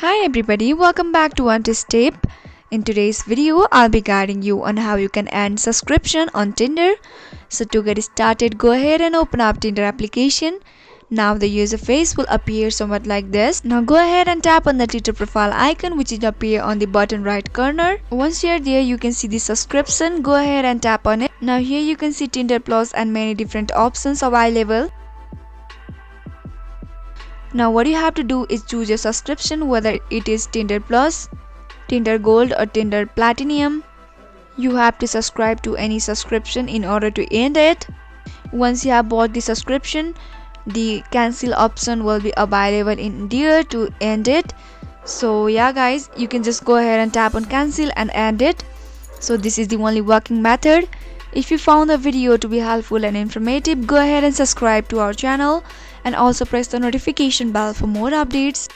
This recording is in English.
Hi everybody, welcome back to One Tip. In today's video, I'll be guiding you on how you can end subscription on Tinder. So to get started, go ahead and open up Tinder application. Now the user face will appear somewhat like this. Now go ahead and tap on the Tinder profile icon which will appear on the bottom right corner. Once you're there, you can see the subscription. Go ahead and tap on it. Now here you can see Tinder Plus and many different options available. Now what you have to do is choose your subscription, whether it is Tinder Plus, Tinder Gold or Tinder Platinum. You have to subscribe to any subscription in order to end it. Once you have bought the subscription, the cancel option will be available in there to end it. So yeah guys, you can just go ahead and tap on cancel and end it. So this is the only working method. If you found the video to be helpful and informative, go ahead and subscribe to our channel and also press the notification bell for more updates.